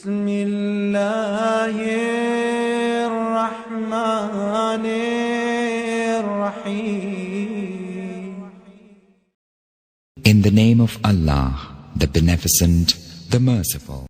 بسم اللہ الرحمن الرحیم. In the name of Allah, the Beneficent, the Merciful.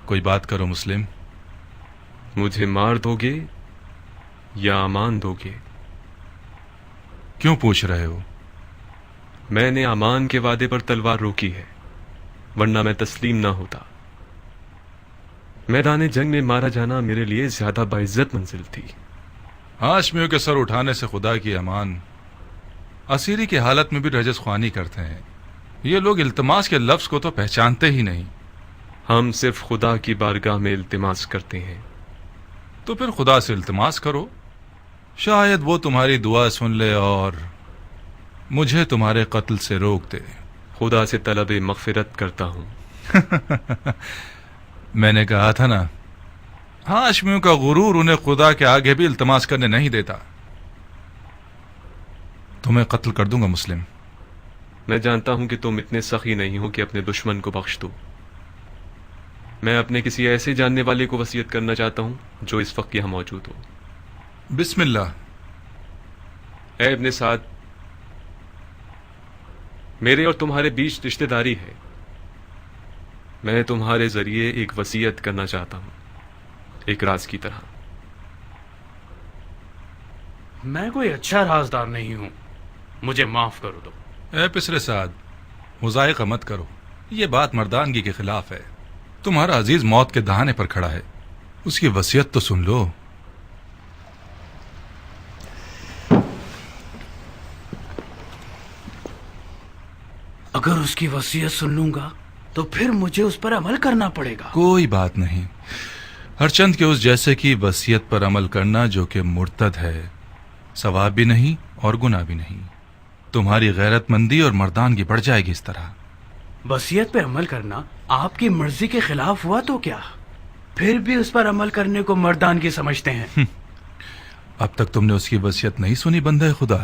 کوئی بات کرو مسلم. مجھے مار دو گے یا امان دو گے؟ کیوں پوچھ رہے ہو؟ میں نے امان کے وعدے پر تلوار روکی ہے، ورنہ میں تسلیم نہ ہوتا. میدان جنگ میں مارا جانا میرے لیے زیادہ باعزت منزل تھی. ہاشمیوں کے سر اٹھانے سے خدا کی امان. اسیری کی حالت میں بھی رجس خوانی کرتے ہیں. یہ لوگ التماس کے لفظ کو تو پہچانتے ہی نہیں. ہم صرف خدا کی بارگاہ میں التماس کرتے ہیں. تو پھر خدا سے التماس کرو، شاید وہ تمہاری دعا سن لے اور مجھے تمہارے قتل سے روک دے. خدا سے طلب مغفرت کرتا ہوں. میں نے کہا تھا نا، ہاشمیوں کا غرور انہیں خدا کے آگے بھی التماس کرنے نہیں دیتا. تمہیں قتل کر دوں گا مسلم. میں جانتا ہوں کہ تم اتنے سخی نہیں ہو کہ اپنے دشمن کو بخش دو. میں اپنے کسی ایسے جاننے والے کو وصیت کرنا چاہتا ہوں جو اس وقت یہاں موجود ہو. بسم اللہ. اے ابن سعد، میرے اور تمہارے بیچ رشتہ داری ہے. میں تمہارے ذریعے ایک وصیت کرنا چاہتا ہوں، ایک راز کی طرح. میں کوئی اچھا رازدار نہیں ہوں، مجھے معاف کر دو. اے پسر سعد، مضائقہ مت کرو. یہ بات مردانگی کے خلاف ہے. تمہارا عزیز موت کے دہانے پر کھڑا ہے، اس کی وصیت تو سن لو. اگر اس کی وصیت سن لوں گا تو پھر مجھے اس پر عمل کرنا پڑے گا. کوئی بات نہیں. ہر چند کے اس جیسے کی وصیت پر عمل کرنا جو کہ مرتد ہے، ثواب بھی نہیں اور گناہ بھی نہیں. تمہاری غیرت مندی اور مردانگی بڑھ جائے گی اس طرح. وصیت پہ عمل کرنا آپ کی مرضی کے خلاف ہوا تو کیا؟ پھر بھی اس پر عمل کرنے کو مردانگی سمجھتے ہیں. اب تک تم نے اس کی وصیت نہیں سنی بندہ خدا.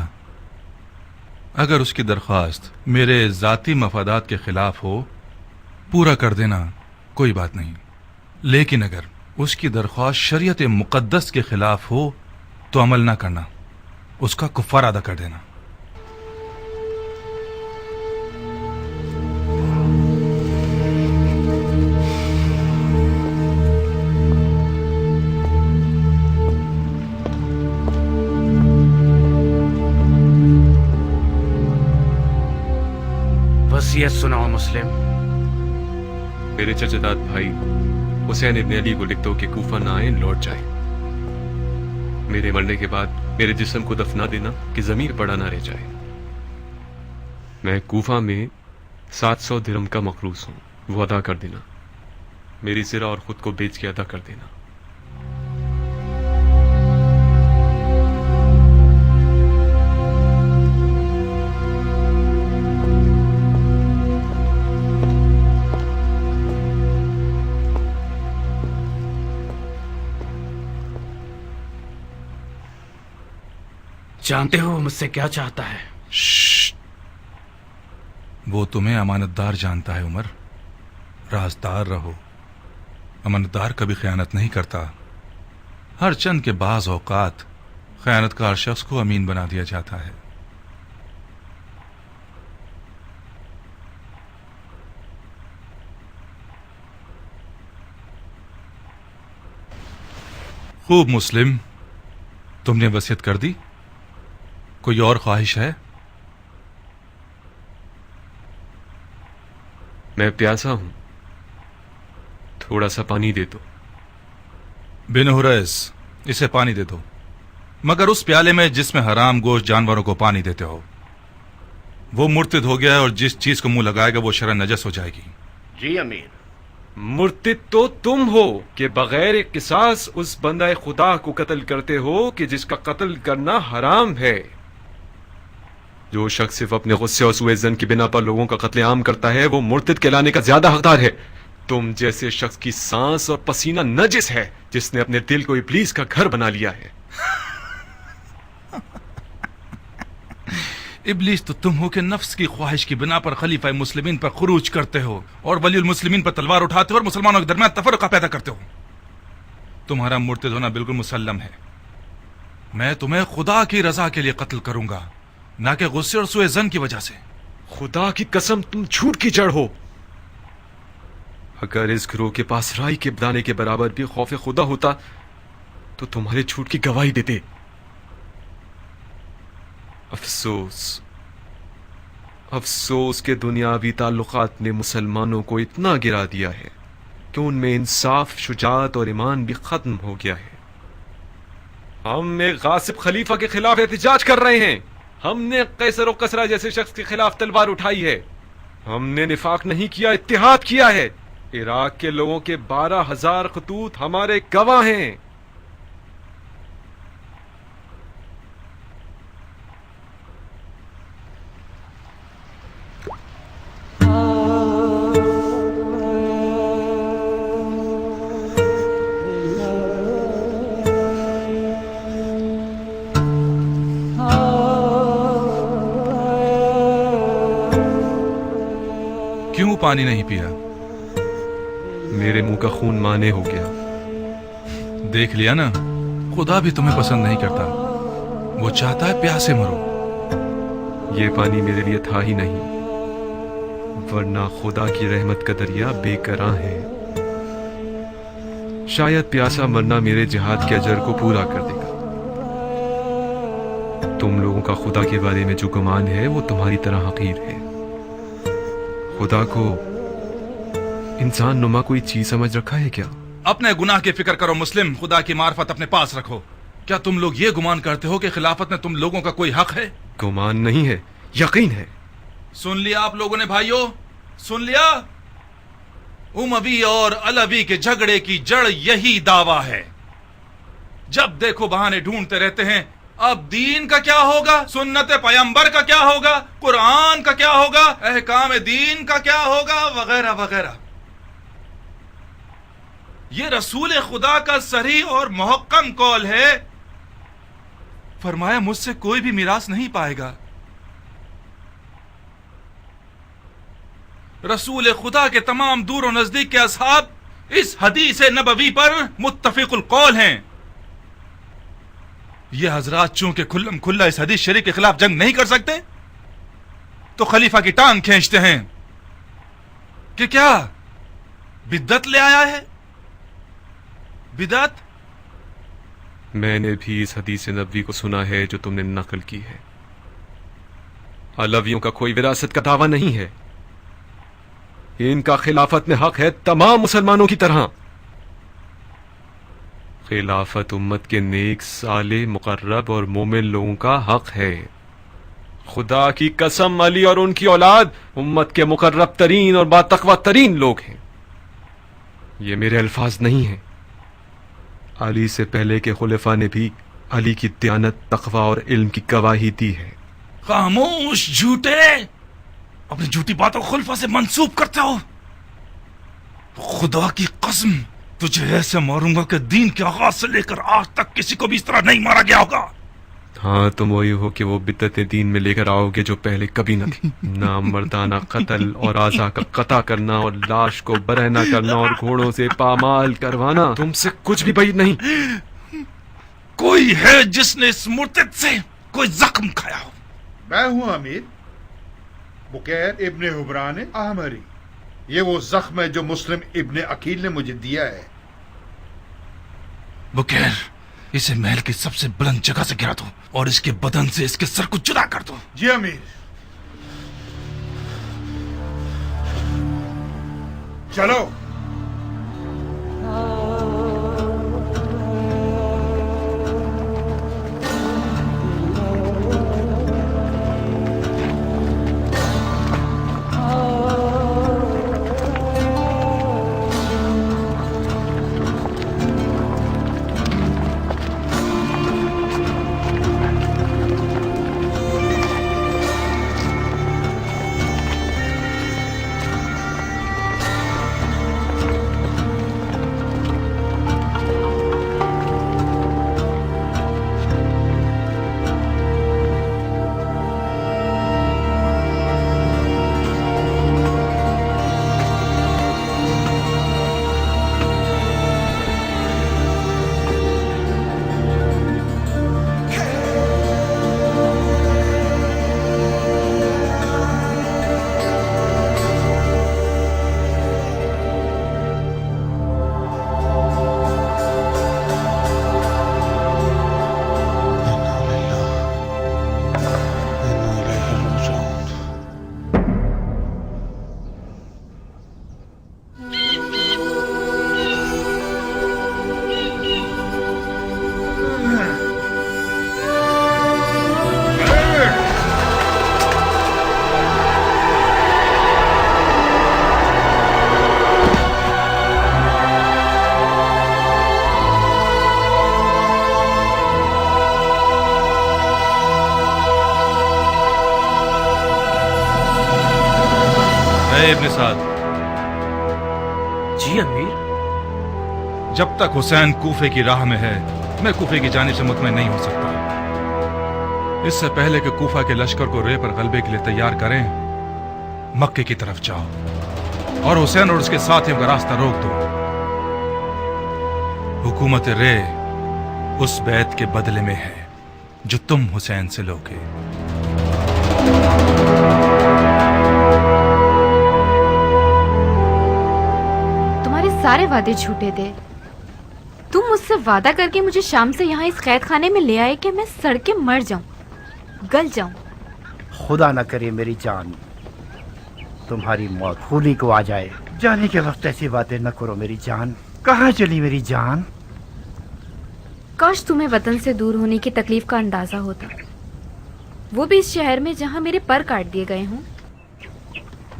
اگر اس کی درخواست میرے ذاتی مفادات کے خلاف ہو، پورا کر دینا، کوئی بات نہیں. لیکن اگر اس کی درخواست شریعت مقدس کے خلاف ہو تو عمل نہ کرنا، اس کا کفارہ ادا کر دینا. وصیت سناؤ مسلم. میرے چچا بھائی حسین ابن علی کو لکھ دو کہ کوفہ نہ آئے، لوٹ جائے. میرے مرنے کے بعد میرے جسم کو دفنا دینا کہ ضمیر پڑا نہ رہ جائے. میں کوفہ میں 700 درہم کا مقروض ہوں، وہ ادا کر دینا. میری زرہ اور خود کو بیچ کے ادا کر دینا. جانتے ہو وہ مجھ سے کیا چاہتا ہے؟ وہ تمہیں امانت دار جانتا ہے عمر. رازدار رہو. امانت دار کبھی خیانت نہیں کرتا. ہر چند کے بعض اوقات خیانت کار شخص کو امین بنا دیا جاتا ہے. खूब मुस्लिम, तुमने वसीयत कर दी, कोई और ख्वाहिश है? मैं प्यासा हूं, थोड़ा सा पानी दे दो। बिन हुरैस, इसे पानी दे दो, मगर उस प्याले में जिसमें हराम गोश्त जानवरों को पानी देते हो। वो मुर्तिद हो गया है और जिस चीज को मुंह लगाएगा वो शरअ नजस हो जाएगी। जी अमीर। मुर्तिद तो तुम हो कि बगैर किसास उस बंदा खुदा को कत्ल करते हो कि जिसका कत्ल करना हराम है। जो शख्स सिर्फ अपने गुस्से और सुए ज़न की बिना पर लोगों का कत्ले आम करता है वो मुर्तिद कहलाने का ज्यादा हकदार है। तुम जैसे शख्स की सांस और पसीना नजिस है जिसने अपने दिल को इब्लीस का घर बना लिया है। इब्लीस तो तुम हो कि नफ्स की ख्वाहिश की बिना पर खलीफा मुस्लिमीन पर खुरूज करते हो और वलीउल मुस्लिमीन पर तलवार उठाते हो और मुसलमानों के दरमियान तफरका पैदा करते हो। तुम्हारा मुर्तिद होना बिल्कुल मुसल्लम है। मैं तुम्हें खुदा की रजा के लिए कत्ल करूंगा, ना कि गुस्से और सुए जन की वजह से। खुदा की कसम तुम झूठ की जड़ हो। अगर इस गिरोह के पास राई के दाने के बराबर भी खौफ खुदा होता तो तुम्हारे झूठ की गवाही देते। अफसोस, अफसोस के दुनियावी ताल्लुकात ने मुसलमानों को इतना गिरा दिया है कि उनमें इंसाफ, शुजाअत और ईमान भी खत्म हो गया है। हम एक गासिब खलीफा के खिलाफ एहतिजाज कर रहे हैं। हमने कैसर और कसरा जैसे शख्स के खिलाफ तलवार उठाई है। हमने निफाक नहीं किया, इत्तिहाद किया है। इराक के लोगों के 12,000 खतूत हमारे गवाह हैं। क्यों पानी नहीं पिया? मेरे मुंह का खून माने हो गया। देख लिया ना, खुदा भी तुम्हें पसंद नहीं करता। वो चाहता है प्यासे मरो। ये पानी मेरे लिए था ही नहीं, वरना खुदा की रहमत का दरिया बेकरां है। शायद प्यासा मरना मेरे जिहाद के अजर को पूरा कर देगा। तुम लोगों का खुदा के बारे में जो गुमान है वो तुम्हारी तरह हकीर है। खुदा को इंसान नुमा कोई चीज समझ रखा है क्या? अपने गुनाह की फिक्र करो मुस्लिम, खुदा की मार्फत अपने पास रखो। क्या तुम लोग ये गुमान करते हो कि खिलाफत में तुम लोगों का कोई हक है? गुमान नहीं है, यकीन है। सुन लिया आप लोगों ने भाइयों, सुन लिया? उमवी और अलवी के झगड़े की जड़ यही दावा है। जब देखो बहाने ढूंढते रहते हैं। अब दीन का क्या होगा, सुन्नत पैगंबर का क्या होगा, कुरान का क्या होगा, अहकाम दीन का क्या होगा, वगैरह वगैरह। ये रसूल खुदा का सही और मुहक्कम कौल है। फरमाया मुझसे कोई भी मिरास नहीं पाएगा। रसूल खुदा के तमाम दूर और नजदीक के असहाब इस हदीस नबवी पर मुत्तफिकुल कौल हैं। ये हजरात चूंकि खुल्लम खुल्ला इस हदीस शरीफ के खिलाफ जंग नहीं कर सकते तो खलीफा की टांग खींचते हैं कि क्या बिद्दत ले आया है। बिदअत? मैंने भी इस हदीस नबवी को सुना है जो तुमने नकल की है। अलवियों का कोई विरासत का दावा नहीं है। इनका खिलाफत में हक है तमाम मुसलमानों की तरह। खिलाफत उम्मत के नेक, साले, मुकर्रब और मोमिन लोगों का हक है। खुदा की कसम, अली और उनकी औलाद उम्मत के मुकर्रब तरीन और बातकवा तरीन लोग हैं। ये मेरे अल्फाज नहीं हैं। अली से पहले के खुलफा ने भी अली की दयानत, तकवा और इल्म की गवाही दी है। खामोश झूठे, अपनी झूठी बातों को खुलफा से मंसूब करते हो। खुदा की कसम, तुझे ऐसे मारूंगा कि दीन के आगाज से लेकर आज तक किसी को भी इस तरह नहीं मारा गया होगा। हाँ, तुम वही हो कि वो बिद्दतें दीन में लेकर आओगे जो पहले कभी न थी। नाम मर्दाना कत्ल और आज़ा का कता करना और लाश को बरहना करना और घोड़ों से पामाल करवाना तुमसे कुछ भी بعید नहीं। कोई है जिसने इस मुर्तिद से कोई जख्म खाया हो? मैं हूं अमीर, बुकैर इब्ने हुबरान आहमरी। ये वो जख्म है जो मुस्लिम इब्ने अकील ने मुझे दिया है। बुकैर, اسے محل کی سب سے بلند جگہ سے گرا دو اور اس کے بدن سے اس کے سر کو جدا کر دو. جی امیر. چلو. ابن سعد. جی امیر. جب تک حسین کوفے کی راہ میں ہے میں کوفے کی جانب سے مطمئن نہیں ہو سکتا. اس سے پہلے کہ کوفہ کے لشکر کو رے پر غلبے کے لیے تیار کریں مکے کی طرف جاؤ اور حسین اور اس کے ساتھیوں کا راستہ روک دو. حکومت رے اس بیعت کے بدلے میں ہے جو تم حسین سے لوگے. سارے وعدے جھوٹے تھے. تم مجھ سے وعدہ کر کے مجھے شام سے یہاں اس قید خانے میں لے آئے کہ میں سڑ کے مر جاؤں, گل جاؤں. خدا نہ کرے میری جان تمہاری موت خونی کو آ جائے. جانے کے وقت ایسی باتیں نہ کرو میری جان. کہاں چلی میری جان؟ کاش تمہیں وطن سے دور ہونے کی تکلیف کا اندازہ ہوتا, وہ بھی اس شہر میں جہاں میرے پر کاٹ دیے گئے ہوں.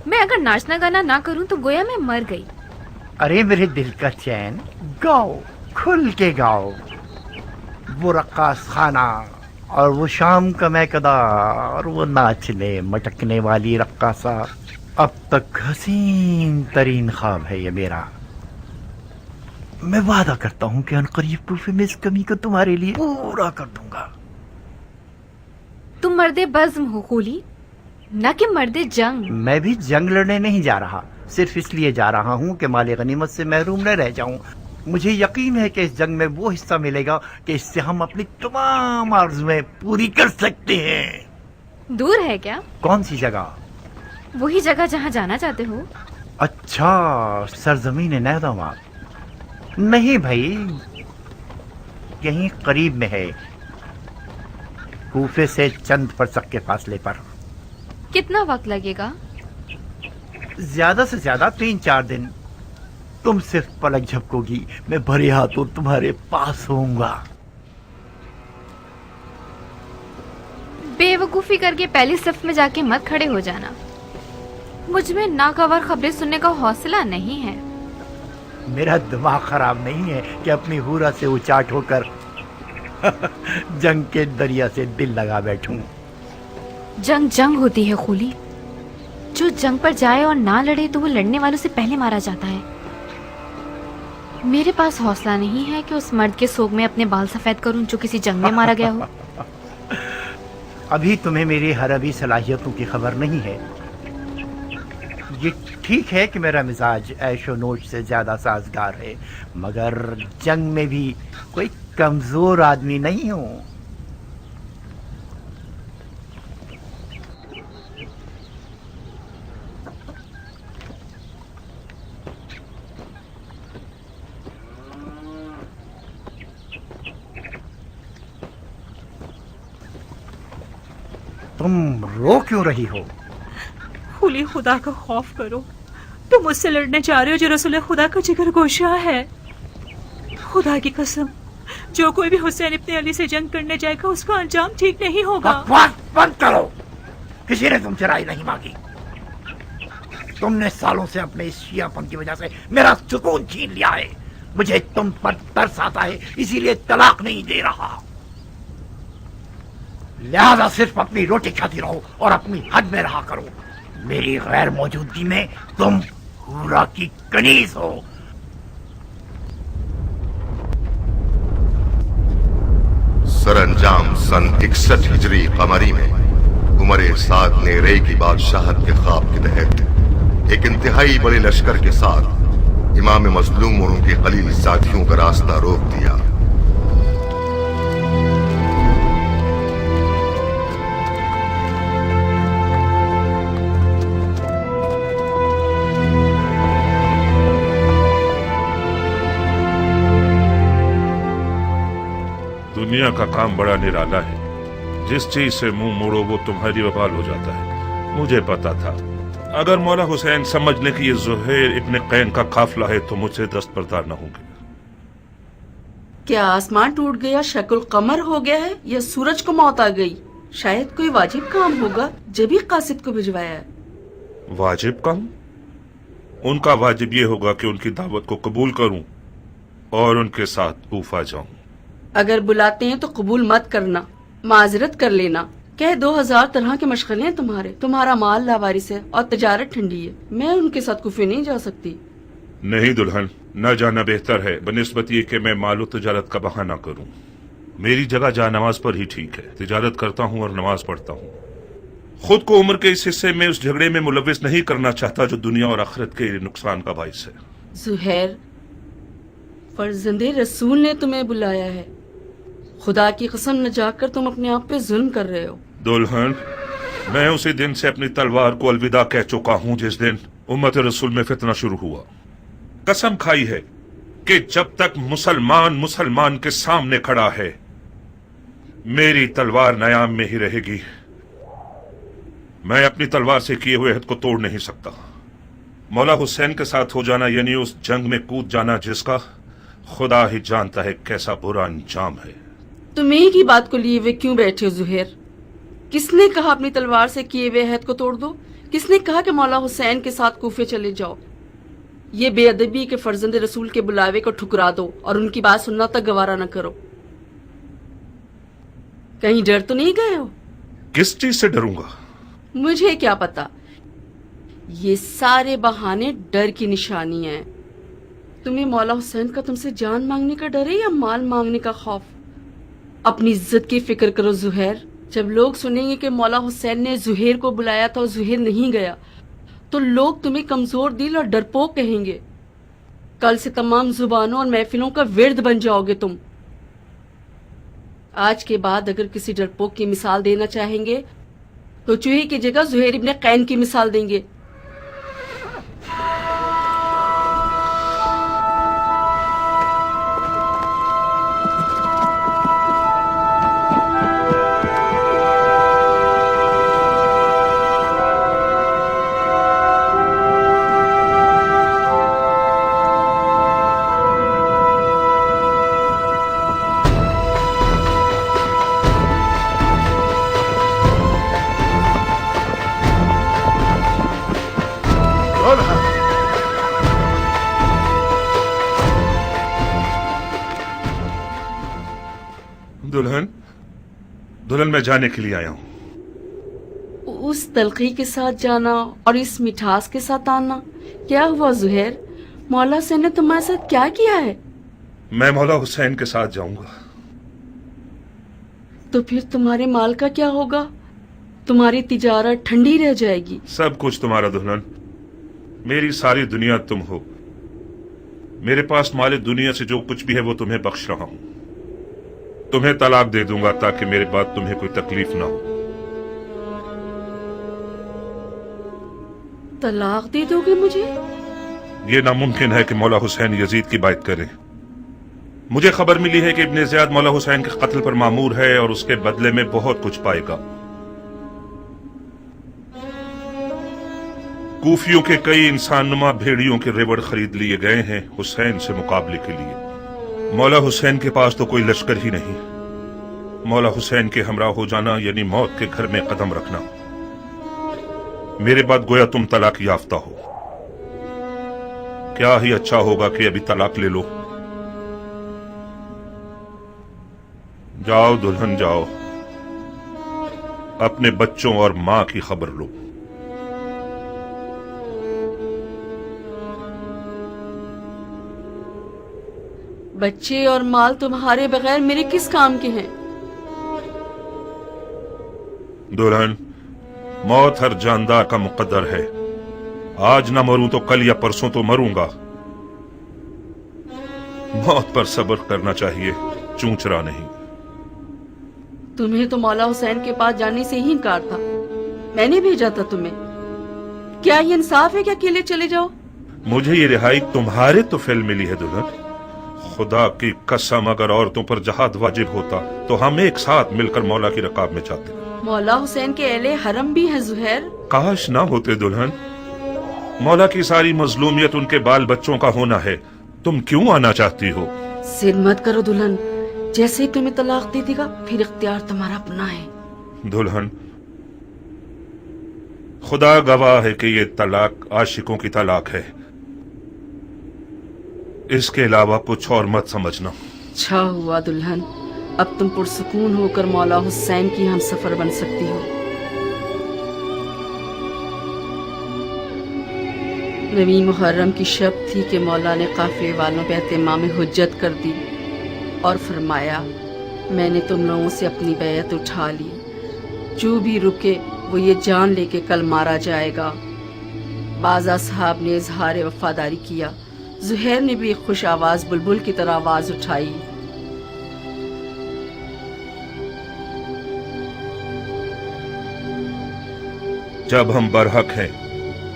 میں اگر ناچنا گانا نہ کروں تو گویا میں مر گئی. ارے میرے دل کا چین, گاؤ, کھل کے گاؤ. وہ رقاص خانہ اور وہ شام کا میکدہ اور وہ ناچنے مٹکنے والی رقاصہ, اب تک حسین ترین خواب ہے یہ میرا. میں وعدہ کرتا ہوں کہ عنقریب کوفے میں اس کمی کو تمہارے لیے پورا کر دوں گا. تم مرد بزم ہو خولی, نہ کہ مرد جنگ. میں بھی جنگ لڑنے نہیں جا رہا, صرف اس لیے جا رہا ہوں کہ مال غنیمت سے محروم نہ رہ جاؤں. مجھے یقین ہے کہ اس جنگ میں وہ حصہ ملے گا کہ اس سے ہم اپنی تمام آرزویں پوری کر سکتے ہیں. دور ہے کیا؟ کون سی جگہ؟ وہی جگہ جہاں جانا چاہتے ہو. اچھا, سرزمین نیداما. نہیں بھائی, یہیں قریب میں ہے, کوفے سے چند فرسخ کے فاصلے پر. کتنا وقت لگے گا؟ زیادہ سے زیادہ 3-4 دن. تم صرف پلک جھپکو گی, میں بھرے ہاتھوں تمہارے پاس ہوں گا. بے وقوفی کر کے پہلی صف میں جا کے مت کھڑے ہو جانا. مجھ میں ناگوار خبریں سننے کا حوصلہ نہیں ہے. میرا دماغ خراب نہیں ہے کہ اپنی حورا سے اچاٹ ہو کر جنگ کے دریا سے دل لگا بیٹھوں. جنگ ہوتی ہے خولی. جو جنگ پر جائے اور نہ لڑے تو وہ لڑنے والوں سے پہلے مارا جاتا ہے. میرے پاس حوصلہ نہیں ہے کہ اس مرد کے سوگ میں اپنے بال سفید کروں جو کسی جنگ میں مارا گیا ہو. ابھی تمہیں میری حربی صلاحیتوں کی خبر نہیں ہے. یہ ٹھیک ہے کہ میرا مزاج عیش و نوش سے زیادہ سازگار ہے, مگر جنگ میں بھی کوئی کمزور آدمی نہیں ہوں. तुम रो क्यों रही हो? खुली खुदा का खौफ करो, तुम मुझसे लड़ने जा रहे हो जो रसूल खुदा का जिगर गोशा है। खुदा की कसम, जो कोई भी हुसैन इब्ने अली से जंग करने जाएगा उसका अंजाम ठीक नहीं होगा। बकवास बंद करो, किसी ने तुमसे राय नहीं मांगी। तुमने सालों से अपने इस शियापन की वजह से मेरा सुकून छीन लिया है। मुझे तुम पर तरस आता है, इसीलिए तलाक नहीं दे रहा। लिहाजा सिर्फ अपनी रोटी खाती रहो और अपनी हद में रहा करो। मेरी गैर मौजूदगी में तुम हूरा की कनीज हो। सरअंजाम सन 61 हिजरी कमरी में उमर साद ने रे की बादशाहत के ख्वाब के तहत एक इंतहाई बड़े लश्कर के साथ इमाम मजलूम और उनके कलील साथियों का रास्ता रोक दिया। दुनिया का काम बड़ा निराला है, जिस चीज से मुंह मोड़ो वो तुम्हारी वबाल हो जाता है। मुझे पता था अगर मौला हुसैन समझ ले कि ये ज़ुहैर इब्ने कैन का काफिला है तो मुझसे दस्तबरदार न होंगे। क्या आसमान टूट गया, शक्ल कमर हो गया है, या सूरज को मौत आ गई? शायद कोई वाजिब काम होगा जब ही कासिद को भिजवाया है। वाजिब काम? उनका वाजिब ये होगा कि उनकी दावत को कबूल करूं और उनके साथ कूफा जाऊं। अगर बुलाते हैं तो कबूल मत करना, माजरत कर लेना। कह 2000 तरह के मशगले हैं तुम्हारा माल लावारिस है और तजारत ठंडी है। मैं उनके साथ कुफे नहीं जा सकती। नहीं दुल्हन, न जाना बेहतर है बनिस्बत ये कि मैं मालू तजारत का बहाना करूं। मेरी जगह जा नमाज पर ही ठीक है। तिजारत करता हूं और नमाज पढ़ता हूं। खुद को उम्र के इस हिस्से में उस झगड़े में मुलविस नहीं करना चाहता जो दुनिया और आखिरत के नुकसान का बाइस है। ज़ुहैर, फर्जंदे रसूल ने तुम्हें बुलाया है। खुदा की कसम न जाकर तुम अपने आप पे जुल्म कर रहे हो। दुल्हन, मैं उसी दिन से अपनी तलवार को अलविदा कह चुका हूं जिस दिन उम्मत रसूल में फितना शुरू हुआ। कसम खाई है कि जब तक मुसलमान के सामने खड़ा है मेरी तलवार नयाम में ही रहेगी। मैं अपनी तलवार से किए हुए अहद को तोड़ नहीं सकता। मौला हुसैन के साथ हो जाना यानी उस जंग में कूद जाना जिसका खुदा ही जानता है कैसा बुरा अंजाम है। तुम एक ही बात को लिए हुए क्यों बैठे हो ज़ुहैर? किसने कहा अपनी तलवार से किए हुए अहद को तोड़ दो? किसने कहा कि मौला हुसैन के साथ कूफे चले जाओ? ये बेअदबी के फर्जंद रसूल के बुलावे को ठुकरा दो और उनकी बात सुनना तक गवारा न करो। कहीं डर तो नहीं गए हो? किस चीज से डरूंगा? मुझे क्या पता। ये सारे बहाने डर की निशानी है। तुम्हें मौला हुसैन का तुमसे जान मांगने का डर है या माल मांगने का खौफ? अपनी इज्जत की फिक्र करो ज़ुहैर। जब लोग सुनेंगे कि मौला हुसैन ने ज़ुहैर को बुलाया था और ज़ुहैर नहीं गया तो लोग तुम्हें कमजोर दिल और डरपोक कहेंगे। कल से तमाम जुबानों और महफिलों का विर्द बन जाओगे तुम। आज के बाद अगर किसी डरपोक की मिसाल देना चाहेंगे तो चूहे की जगह ज़ुहैर इब्ने कैन की मिसाल देंगे। दुल्हन मैं जाने के लिए आया हूं। उस तलखी के साथ जाना और इस मिठास के साथ आना, क्या हुआ ज़ुहैर? मौला हुसैन ने तुम्हारे साथ क्या किया है? मैं मौला हुसैन के साथ जाऊंगा। तो फिर तुम्हारे माल का क्या होगा? तुम्हारी तिजारत ठंडी रह जाएगी। सब कुछ तुम्हारा दुल्हन। मेरी सारी दुनिया तुम हो। मेरे पास माले दुनिया से जो कुछ भी है वो तुम्हें बख्श रहा हूं। तुम्हें तलाक दे दूंगा ताकि मेरे बाद तुम्हें कोई तकलीफ ना हो। तलाक दे दोगे मुझे? ये नामुमकिन है कि मौला हुसैन यजीद की बात करें। मुझे खबर मिली है कि इब्ने ज़ियाद मौला हुसैन के कत्ल पर मामूर है और उसके बदले में बहुत कुछ पाएगा। कूफियों के कई इंसानुमा भेड़ियों के रेवड़ खरीद लिए गए हैं हुसैन से मुकाबले के लिए। मौला हुसैन के पास तो कोई लश्कर ही नहीं। मौला हुसैन के हमरा हो जाना यानी मौत के घर में कदम रखना। मेरे बाद गोया तुम तलाक याफ्ता हो। क्या ही अच्छा होगा कि अभी तलाक ले लो। जाओ दुल्हन जाओ, अपने बच्चों और मां की खबर लो। बच्चे और माल तुम्हारे बगैर मेरे किस काम के हैं? दुल्हन, मौत हर जानदार का मुकद्दर है। आज ना मरूं तो कल या परसों तो मरूंगा। मौत पर सब्र करना चाहिए, चूंचरा नहीं। तुम्हें तो मौला हुसैन के पास जाने से ही इनकार था। मैंने भेजा था तुम्हें। क्या ये इंसाफ है कि अकेले चले जाओ? मुझे ये रिहाई तुम्हारे तो फेल मिली है दुल्हन। खुदा की कसम, अगर औरतों पर जहाद वाजिब होता तो हम एक साथ मिलकर मौला की रकाब में जाते। मौला हुसैन के अहले हरम भी हैं जुहैर। काश ना होते दुल्हन। मौला की सारी मजलूमियत उनके बाल बच्चों का होना है। तुम क्यों आना चाहती हो? सिर मत करो दुल्हन। जैसे ही तुम्हें तलाक दे देगा फिर इख्तियार तुम्हारा अपना है। दुल्हन, खुदा गवाह है कि ये तलाक आशिकों की तलाक है। इसके अलावा कुछ और मत समझना। अच्छा हुआ दुल्हन, अब तुम पुरसुकून होकर मौला हुसैन की हम सफर बन सकती हो। नवी मुहर्रम की शब थी कि मौला ने काफिले वालों पे एहतिमाम हुज्जत कर दी और फरमाया, मैंने तुम लोगों से अपनी बैयत उठा ली। जो भी रुके वो ये जान लेके कल मारा जाएगा। बाज़ा साहब ने इजहार वफादारी किया। जुहैर ने भी एक खुश आवाज बुलबुल की तरह आवाज उठाई। जब हम बरहक हैं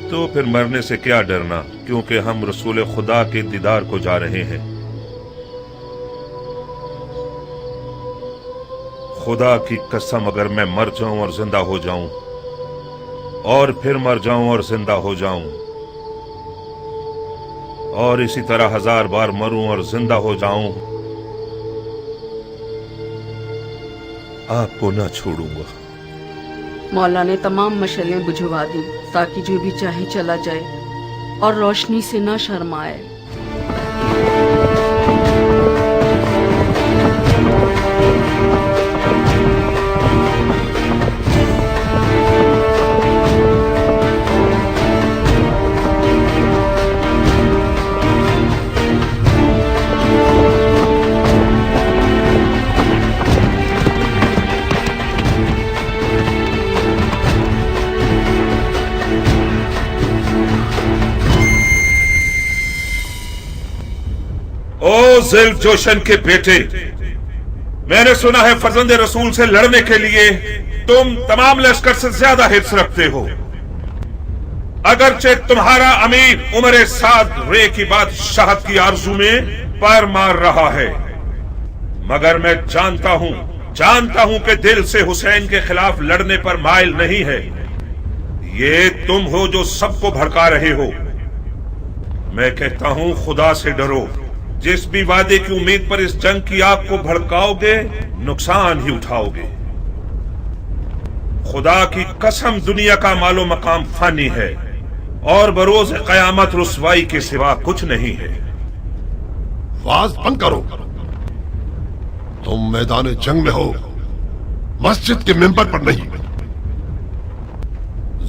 तो फिर मरने से क्या डरना, क्योंकि हम रसूल खुदा के दीदार को जा रहे हैं। खुदा की कसम, अगर मैं मर जाऊं और जिंदा हो जाऊं और फिर मर जाऊं और जिंदा हो जाऊं और इसी तरह 1000 बार मरूं और जिंदा हो जाऊं, आपको ना छोड़ूंगा। मौला ने तमाम मशलें बुझवा दी ताकि जो भी चाहे चला जाए और रोशनी से न शर्माए। ओ ज़ुल्फ़ जोशन के बेटे, मैंने सुना है फर्जंद रसूल से लड़ने के लिए तुम तमाम लश्कर से ज्यादा हिर्स रखते हो। अगरचे तुम्हारा अमीर उमर साद रे की बात शाहद की आरजू में पैर मार रहा है, मगर मैं जानता हूं कि दिल से हुसैन के खिलाफ लड़ने पर माइल नहीं है। ये तुम हो जो सबको भड़का रहे हो। मैं कहता हूं खुदा से डरो। जिस भी वादे की उम्मीद पर इस जंग की आग को भड़काओगे नुकसान ही उठाओगे। खुदा की कसम, दुनिया का मालो मकाम फानी है और बरोज कयामत रुसवाई के सिवा कुछ नहीं है। वाज बंद करो। तुम मैदान जंग में हो, मस्जिद के मिंबर पर नहीं।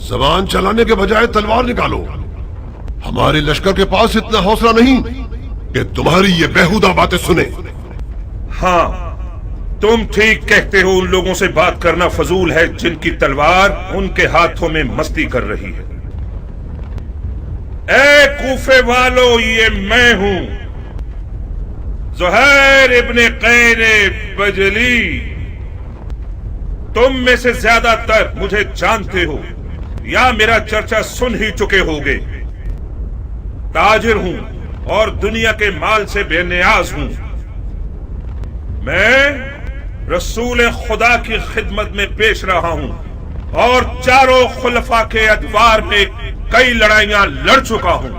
जबान चलाने के बजाय तलवार निकालो। हमारे लश्कर के पास इतना हौसला नहीं कि तुम्हारी ये बेहुदा बातें सुने। हाँ, तुम ठीक कहते हो। उन लोगों से बात करना फजूल है जिनकी तलवार उनके हाथों में मस्ती कर रही है। ए कूफे वालों, ये मैं हूं, ज़ुहैर इब्ने क़ैरे बजली। तुम में से ज्यादातर मुझे जानते हो या मेरा चर्चा सुन ही चुके होगे। ताजिर हूं और दुनिया के माल से बेनियाज हूं। मैं रसूल खुदा की खिदमत में पेश रहा हूं। اور چاروں خلفاء کے ادوار میں کئی لڑائیاں لڑ چکا ہوں.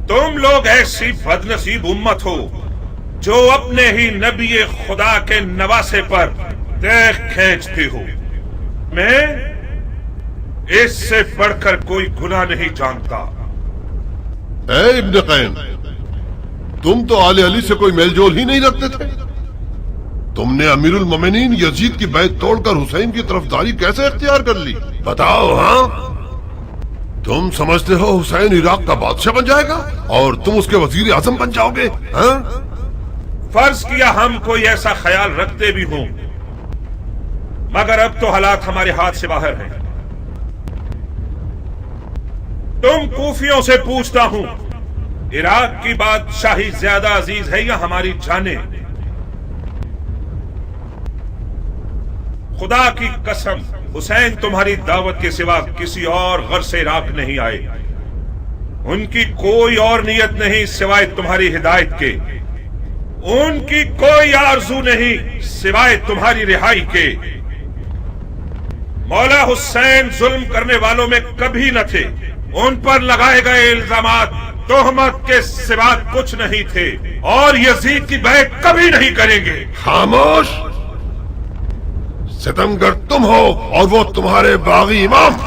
تم لوگ ایسی بدنصیب امت ہو جو اپنے ہی نبی خدا کے نواسے پر دیکھ کھینچتے ہو. میں اس سے بڑھ کر کوئی گناہ نہیں جانتا. اے ابن قیم، تم تو آل علی سے کوئی میل جول ہی نہیں رکھتے تھے. تم نے امیر المومنین یزید کی بیعت توڑ کر حسین کی طرفداری کیسے اختیار کر لی؟ بتاؤ. ہاں، تم سمجھتے ہو حسین عراق کا بادشاہ بن جائے گا اور تم اس کے وزیر اعظم بن جاؤ گے؟ ہاں، فرض کیا ہم کوئی ایسا خیال رکھتے بھی ہوں، مگر اب تو حالات ہمارے ہاتھ سے باہر ہیں. تم کوفیوں سے پوچھتا ہوں، عراق کی بادشاہی زیادہ عزیز ہے یا ہماری جانیں؟ خدا کی قسم، حسین تمہاری دعوت کے سوا کسی اور غرض سے عراق نہیں آئے. ان کی کوئی اور نیت نہیں سوائے تمہاری ہدایت کے. ان کی کوئی آرزو نہیں سوائے تمہاری رہائی کے. مولا حسین ظلم کرنے والوں میں کبھی نہ تھے. ان پر لگائے گئے الزامات تہمت کے سوا کچھ نہیں تھے اور یزید کی بیعت کبھی نہیں کریں گے. خاموش! ستمگر تم ہو اور وہ تمہارے باغی امام.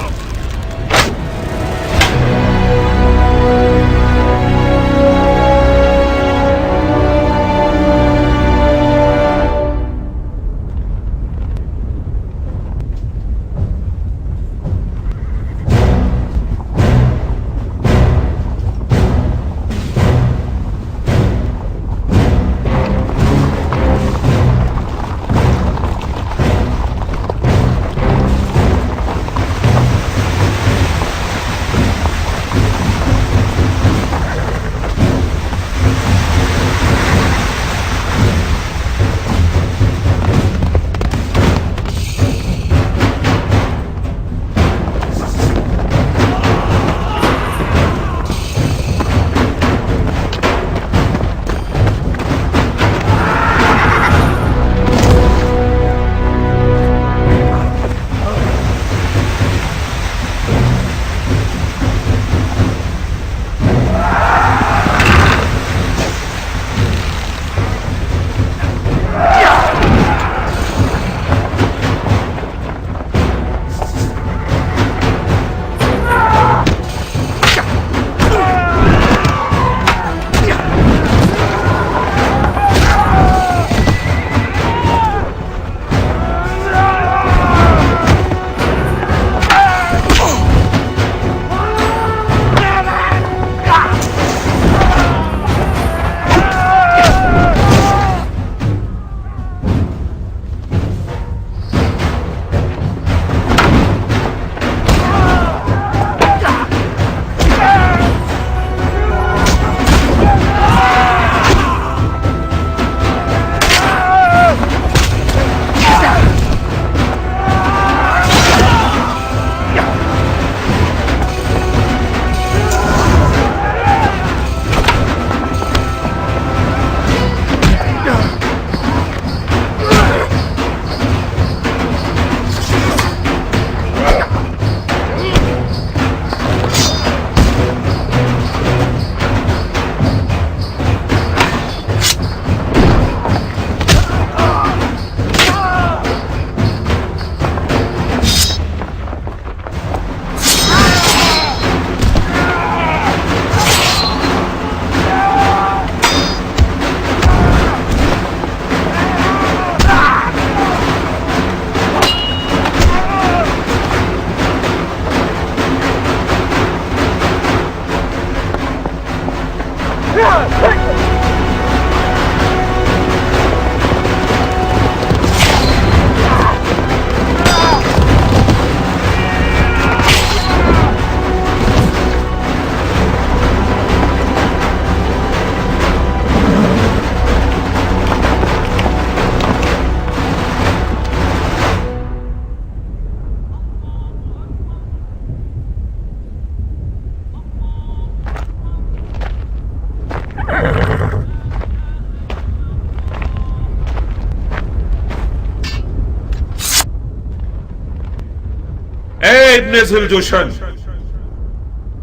इब्ने ज़ुलजुशन,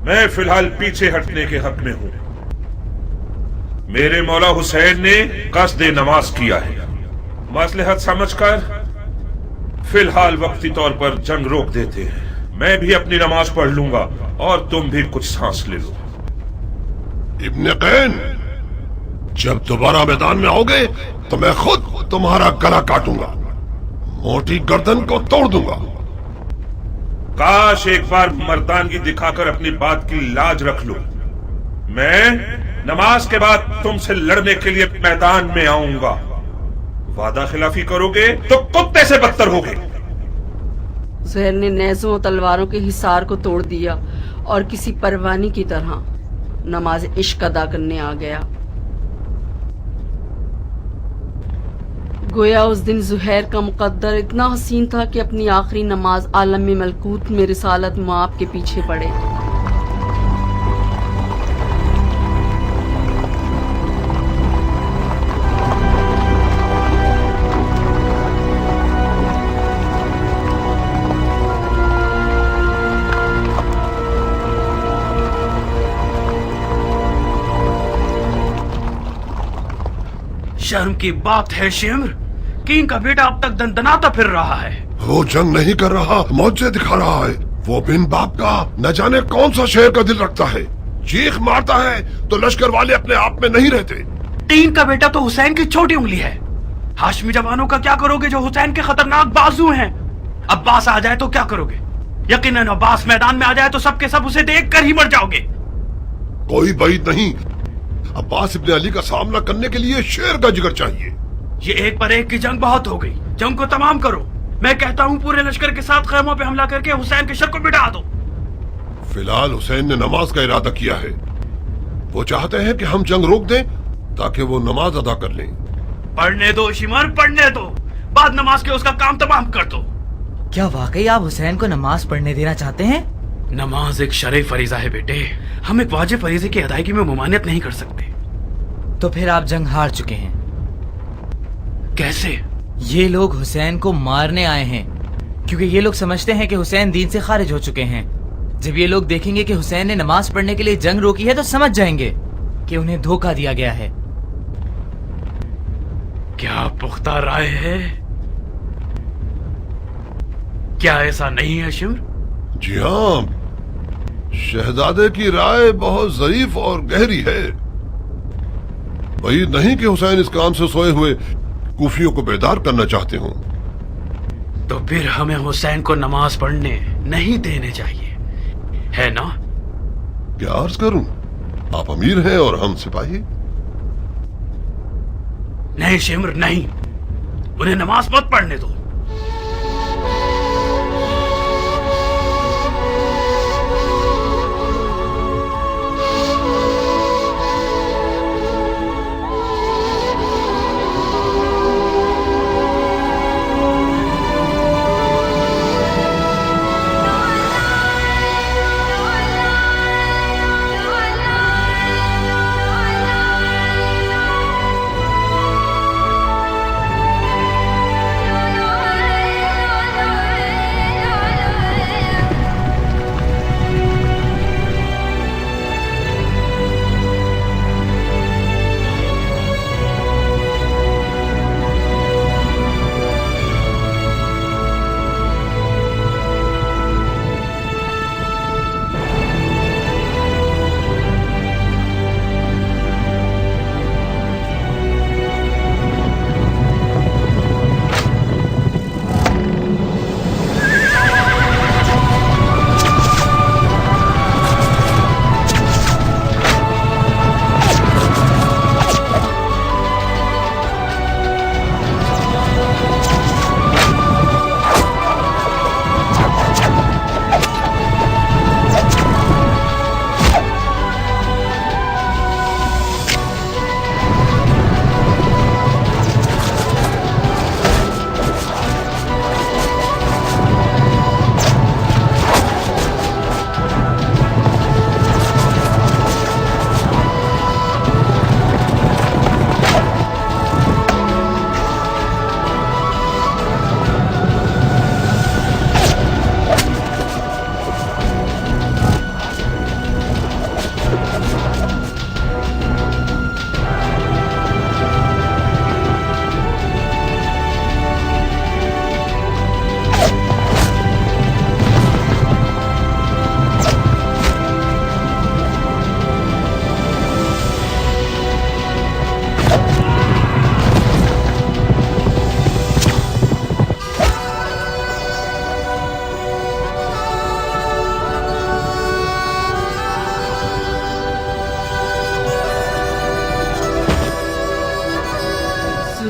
मैं फिलहाल पीछे हटने के हक में हूं। मेरे मौला हुसैन ने कसदे नमाज किया है। मसलहत समझकर फिलहाल वक्ती तौर पर जंग रोक देते हैं। मैं भी अपनी नमाज पढ़ लूंगा और तुम भी कुछ सांस ले लो। इब्ने कैन, जब दोबारा मैदान में आओगे तो मैं खुद तुम्हारा गला काटूंगा, मोटी गर्दन को तोड़ दूंगा। काश एक बार मर्दानगी दिखाकर अपनी बात की लाज रख लो। मैं नमाज के बाद तुमसे लड़ने के लिए मैदान में आऊंगा। वादा खिलाफी करोगे तो कुत्ते से बदतर होगे। ज़ुहैर ने नेज़ों और तलवारों के हिसार को तोड़ दिया और किसी परवानी की तरह नमाज इश्क अदा करने आ गया। गोया उस दिन ज़ुहैर का मुकद्दर इतना हसीन था कि अपनी आखिरी नमाज आलम में मलकूत में रिसालत मुआब के पीछे पड़े। शर्म की बात है शिम्र, किंग का बेटा अब तक दंदनाता फिर रहा है। वो जंग नहीं कर रहा, मौजे दिखा रहा है। वो बिन बाप का न जाने कौन सा शेर का दिल रखता है। चीख मारता है तो लश्कर वाले अपने आप में नहीं रहते। किंग का बेटा तो हुसैन की छोटी उंगली है। हाशमी जवानों का क्या करोगे जो हुसैन के खतरनाक बाजू हैं? अब्बास आ जाए तो क्या करोगे? यकीनन अब्बास मैदान में आ जाए तो सबके सब उसे देख कर ही मर जाओगे। कोई बैद नहीं, अब्बास इब्ने अली का सामना करने के लिए शेर का जिगर चाहिए। ये एक पर एक की जंग बहुत हो गई, जंग को तमाम करो। मैं कहता हूँ पूरे लश्कर के साथ खैमों पे हमला करके हुसैन के शर को मिटा दो। फिलहाल हुसैन ने नमाज का इरादा किया है। वो चाहते हैं कि हम जंग रोक दें ताकि वो नमाज अदा कर लें। पढ़ने दो शिमर, पढ़ने दो, बाद नमाज के उसका काम तमाम कर दो। क्या वाकई आप हुसैन को नमाज पढ़ने देना चाहते हैं? नमाज एक शरई फरीजा है बेटे, हम एक वाजिब फरीजे की अदायगी में मुमानियत नहीं कर सकते। तो फिर आप जंग हार चुके हैं। कैसे? ये लोग हुसैन को मारने आए हैं, क्योंकि ये लोग समझते हैं कि हुसैन दीन से खारिज हो चुके हैं। जब ये लोग देखेंगे कि हुसैन ने नमाज पढ़ने के लिए जंग रोकी है तो समझ जाएंगे कि उन्हें धोखा दिया गया है। क्या पुख्ता राय है? क्या ऐसा नहीं है शिम्र? जी हाँ, शहजादे की राय बहुत ज़रीफ और गहरी है। वही नहीं कि हुसैन इस काम से सोए हुए कूफियों को बेदार करना चाहते हो। तो फिर हमें हुसैन को नमाज पढ़ने नहीं देने चाहिए, है ना? क्या अर्ज करूं, आप अमीर हैं और हम सिपाही। नहीं शिम्र नहीं, उन्हें नमाज मत पढ़ने दो।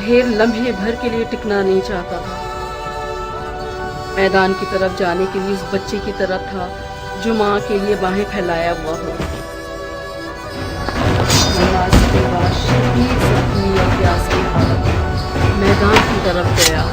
ڈھیر لمحے بھر کے لیے ٹکنا نہیں چاہتا تھا. میدان کی طرف جانے کے لیے اس بچے کی طرح تھا جو ماں کے لیے باہیں پھیلایا ہوا ہو. نماز کے بعد شدید زخمی اور پیاس کی حالت میدان کی طرف گیا.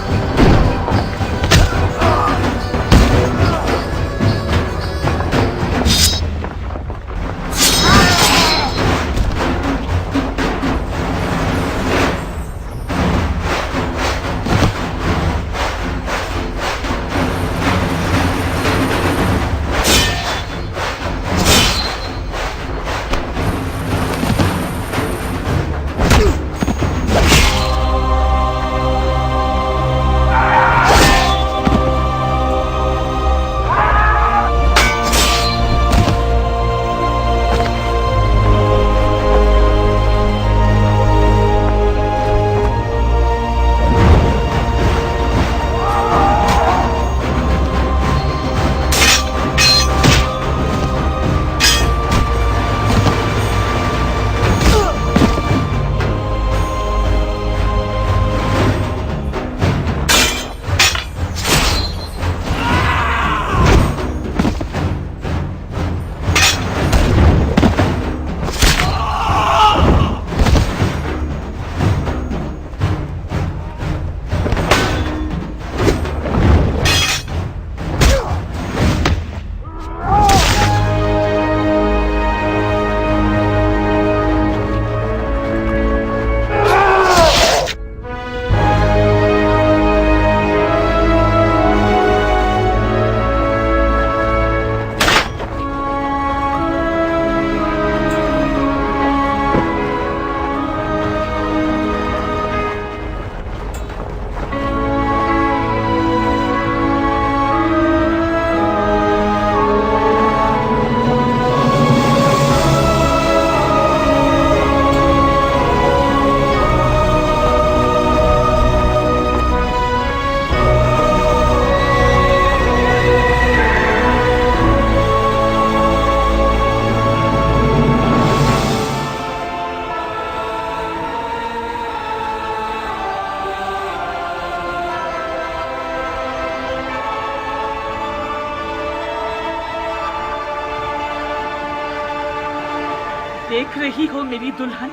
دیکھ رہی ہو میری دلہن،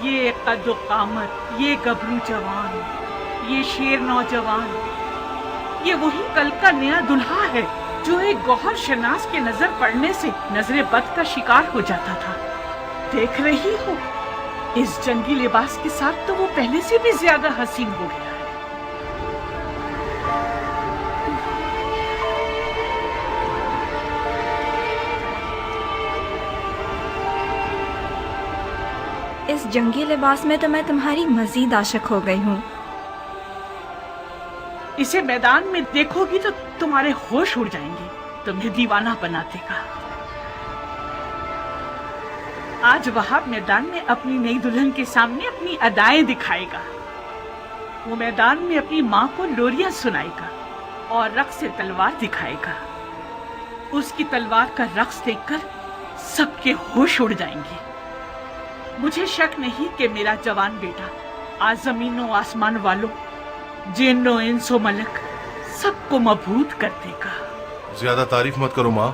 یہ قد و قامت، یہ گبرو جوان، یہ شیر نوجوان، یہ وہی کل کا نیا دلہا ہے جو ایک گوہر شناس کے نظر پڑنے سے نظر بد کا شکار ہو جاتا تھا. دیکھ رہی ہو اس جنگی لباس کے ساتھ تو وہ پہلے سے بھی زیادہ حسین ہو گیا ہے. اس جنگی لباس میں تو میں تمہاری مزید عاشق ہو گئی ہوں. اسے میدان میں دیکھو گی تو تمہارے ہوش اڑ جائیں گے، تمہیں دیوانہ بنا دے گا. آج وہاب میدان میں اپنی نئی دلہن کے سامنے اپنی ادائیں دکھائے گا. وہ میدان میں اپنی ماں کو لوریاں سنائے گا اور رقص تلوار دکھائے گا. اس کی تلوار کا رقص دیکھ کر سب کے ہوش اڑ جائیں گے. مجھے شک نہیں کہ میرا جوان بیٹا آج زمین و آسمان والوں، جن و انس و ملک سب کو مبہوت کر دے گا. زیادہ تعریف مت کرو ماں،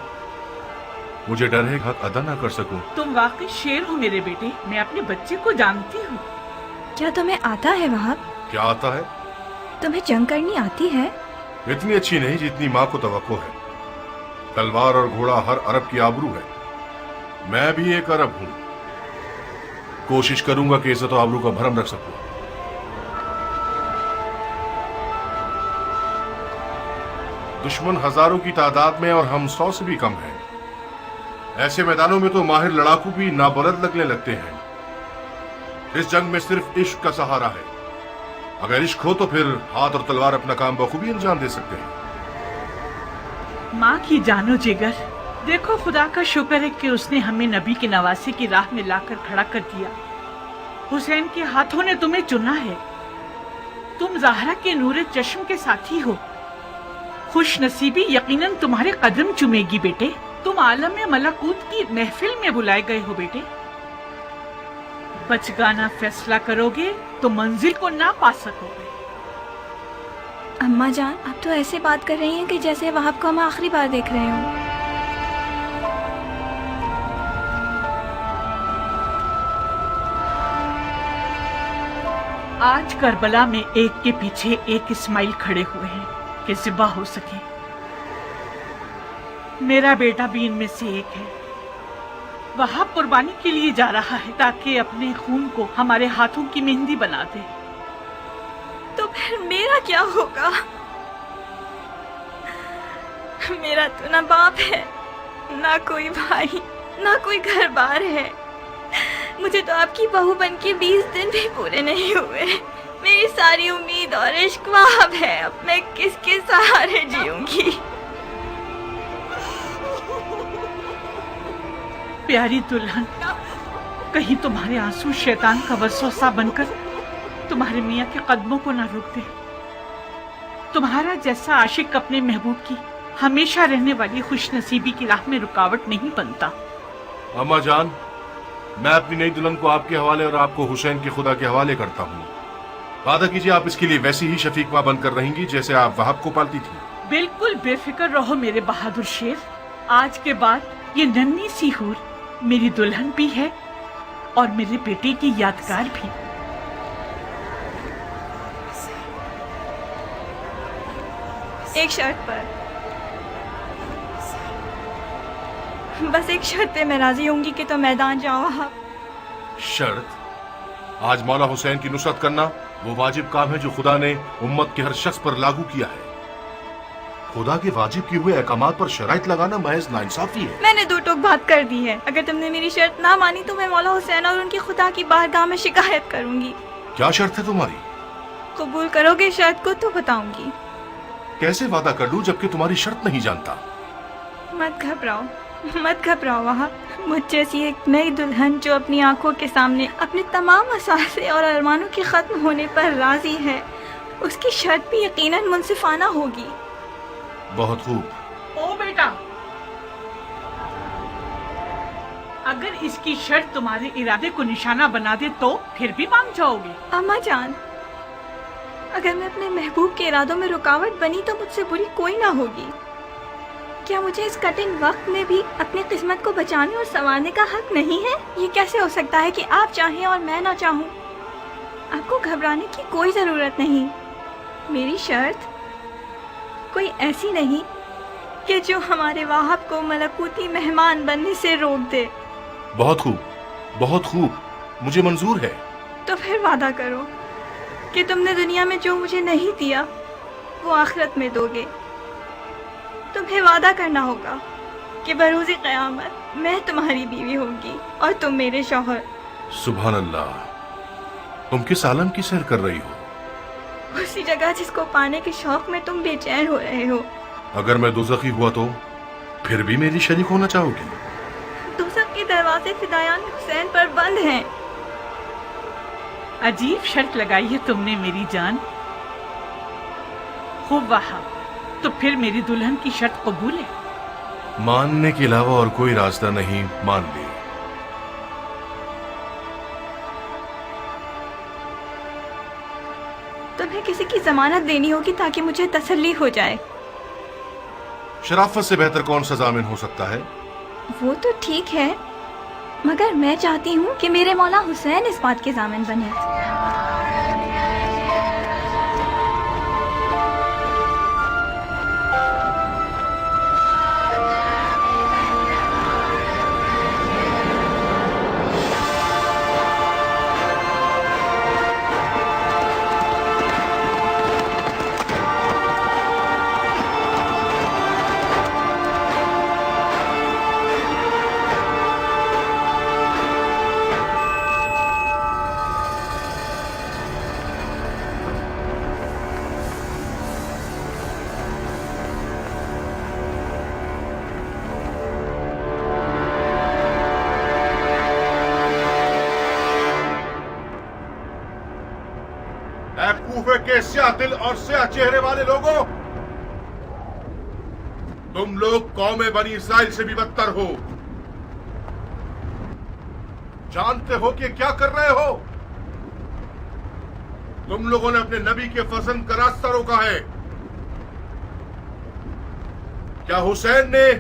مجھے ڈر ہے حق ادا نہ کر سکوں. تم واقعی شیر ہو میرے بیٹے، میں اپنے بچے کو جانتی ہوں. کیا تمہیں آتا ہے وہاب؟ کیا آتا ہے؟ تمہیں جنگ کرنی آتی ہے؟ اتنی اچھی نہیں جتنی ماں کو توقع ہے. تلوار اور گھوڑا ہر عرب کی آبرو ہے. میں بھی ایک عرب ہوں. کوشش کروں گا کہ عزت و آبرو کا بھرم رکھ سکوں. دشمن ہزاروں کی تعداد میں اور ہم 100 سے بھی کم ہیں. ایسے میدانوں میں تو ماہر لڑاکو بھی نابلد لگنے لگتے ہیں. اس جنگ میں صرف عشق کا سہارا ہے. اگر عشق ہو تو پھر ہاتھ اور تلوار اپنا کام بخوبی انجام دے سکتے ہیں. ماں کی جانو جگر، دیکھو خدا کا شکر ہے کہ اس نے ہمیں نبی کے نواسے کی راہ میں لا کر کھڑا کر دیا. حسین کے ہاتھوں نے تمہیں چنا ہے. تم زہرا کے نور چشم کے ساتھی ہو. خوش نصیبی یقیناً تمہارے قدم چومے گی بیٹے. تم عالم ملکوت کی محفل میں بلائے گئے ہو بیٹے. बचगाना फैसला करोगे तो मंजिल को ना पा सकोगे। अम्मा जान, आप तो ऐसे बात कर रही हैं कि जैसे वहाब को हम आखिरी बार देख रहे हों। आज करबला में एक के पीछे एक इस्माइल खड़े हुए हैं कि ज़िबा हो सके। मेरा बेटा भी इनमें से एक है। वहाब कुर्बानी के लिए जा रहा है ताकि अपने खून को हमारे हाथों की मेहंदी बना दे। तो फिर मेरा क्या होगा? मेरा तो ना बाप है, ना कोई भाई, ना कोई घर बार है। मुझे तो आपकी बहू बन के 20 दिन भी पूरे नहीं हुए। मेरी सारी उम्मीद और इश्क वहाब है। अब मैं किसके सहारे जीऊंगी? प्यारी दुल्हन, कहीं तुम्हारे आंसू शैतान का वसवसा बनकर तुम्हारे मियाँ के कदमों को ना रोक दे। तुम्हारा जैसा आशिक अपने महबूब की हमेशा रहने वाली खुशनसीबी की राह में रुकावट नहीं बनता। अम्मा जान, मैं अपनी नई दुल्हन को आपके हवाले और आपको हुसैन के खुदा के हवाले करता हूँ। वादा कीजिए आप इसके लिए वैसी ही शफीक माँ बनकर रहेंगी जैसे आप वहाब को पालती थी। बिल्कुल बेफिक्र रहो मेरे बहादुर शेर। आज के बाद ये नन्ही सी हूर मेरी दुल्हन भी है और मेरे बेटे की यादगार भी। एक शर्त पर, बस एक शर्त पे मैं राजी होंगी कि तो मैदान जाओ आप। शर्त? आज मौला हुसैन की नुसरत करना वो वाजिब काम है जो खुदा ने उम्मत के हर शख्स पर लागू किया है। खुदा के वाजिब किए हुए अहकामात पर शराइत लगाना महज नाइंसाफी है। मैंने दो टोक बात कर दी है। अगर तुमने मेरी शर्त ना मानी तो मैं मौला हुसैन और उनकी खुदा की बारगाह में शिकायत करूंगी। क्या शर्त है तुम्हारी? कबूल करोगे शर्त को तो बताऊंगी। कैसे वादा कर लूं जबकि तुम्हारी शर्त नहीं जानता? मत घबराओ, मत घबराओ वहाब। मुझ जैसी एक नई दुल्हन जो अपनी आंखों के सामने अपने तमाम असासे और अरमानों के खत्म होने पर राजी है, उसकी शर्त भी यकीनन मुनसिफाना होगी। बहुत खूब। ओ बेटा, अगर इसकी शर्त तुम्हारे इरादे को निशाना बना दे तो फिर भी मान जाओगे? अम्मा जान, अगर मैं अपने महबूब के इरादों में रुकावट बनी तो मुझसे बुरी कोई ना होगी। क्या मुझे इस कठिन वक्त में भी अपनी किस्मत को बचाने और संवारने का हक नहीं है? ये कैसे हो सकता है कि आप चाहें और मैं ना चाहूं? आपको घबराने की कोई जरूरत नहीं। मेरी शर्त कोई ऐसी नहीं कि जो हमारे वहाब को मलकूती मेहमान बनने से रोक दे। बहुत खूब, बहुत खूब, मुझे मंजूर है। तो फिर वादा करो कि तुमने दुनिया में जो मुझे नहीं दिया वो आखिरत में दोगे। तुम्हें वादा करना होगा कि बरोज़े क़यामत मैं तुम्हारी बीवी होगी और तुम मेरे शौहर। सुभान अल्लाह, तुम किस आलम की सैर कर रही हो? उसी जगह जिसको पाने के शौक में तुम बेचैन हो रहे हो। अगर मैं दोज़खी हुआ तो फिर भी मेरी शरीक होना चाहोगी? दोज़ख के दरवाजे फिदायान हुसैन पर बंद हैं। अजीब शर्त लगाई है तुमने मेरी जान। खूब वहाब, तो फिर मेरी दुल्हन की शर्त कबूल है? मानने के अलावा और कोई रास्ता नहीं, मान ली। तुम्हें किसी की जमानत देनी होगी ताकि मुझे तसल्ली हो जाए। शराफत से बेहतर कौन सा जामिन हो सकता है? वो तो ठीक है, मगर मैं चाहती हूँ कि मेरे मौला हुसैन इस बात के जामिन बने। कूफे के स्याह दिल और स्याह चेहरे वाले लोगों, तुम लोग कौमे बनी इसराइल से भी बदतर हो। जानते हो कि क्या कर रहे हो? तुम लोगों ने अपने नबी के फजंद का रास्ता रोका है। क्या हुसैन ने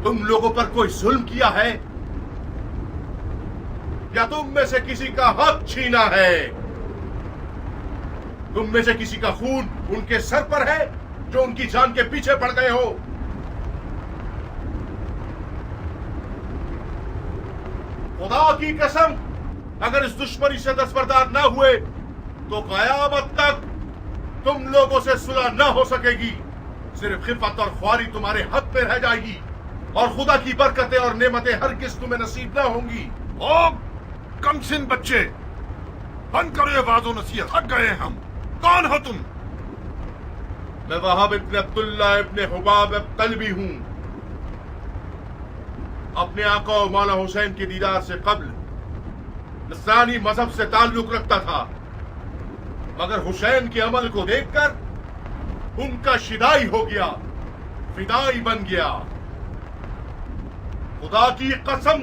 तुम लोगों पर कोई जुल्म किया है या तुम में से किसी का हक छीना है? तुम में से किसी का खून उनके सर पर है जो उनकी जान के पीछे पड़ गए हो? खुदा की कसम, अगर इस दुश्मनी से दस्तबरदार न हुए तो कयामत तक तुम लोगों से सुलह न हो सकेगी। सिर्फ खिफत और ख्वारी तुम्हारे हक में रह जाएगी और खुदा की बरकतें और नेमतें हरगिज तुम्हें नसीब न होंगी। ओ कमसिन बच्चे, बंद करो ये वाज़ो नसीहत, थक गए हम। कौन हो तुम? मैं वहाब इब्न अब्दुल्ला इब्न हुबाब तलबी हूं। अपने आका और मौला हुसैन के दीदार से कब्ल नस्रानी मजहब से ताल्लुक रखता था, मगर हुसैन के अमल को देखकर उनका शिदाई हो गया, फिदाई बन गया। खुदा की कसम,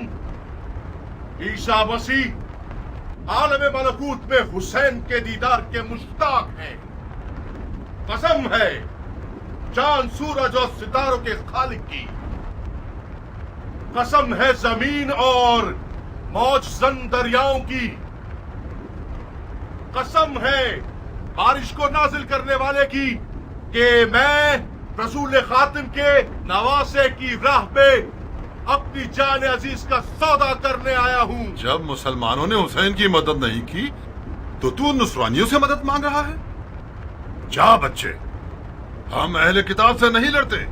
ईसा मसीह आलम मलकूत में हुसैन के दीदार के मुश्ताक हैं। कसम है चांद सूरज और सितारों के खालिक की, कसम है जमीन और मौजजन दरियाओं की, कसम है बारिश को नाजिल करने वाले की कि मैं रसूल खातिम के नवासे की राह पे अपनी जान अजीज का सौदा करने आया हूँ। जब मुसलमानों ने हुसैन की मदद नहीं की तो तू नुसरानियों से मदद मांग रहा है? जा बच्चे, हम अहले किताब से नहीं लड़ते।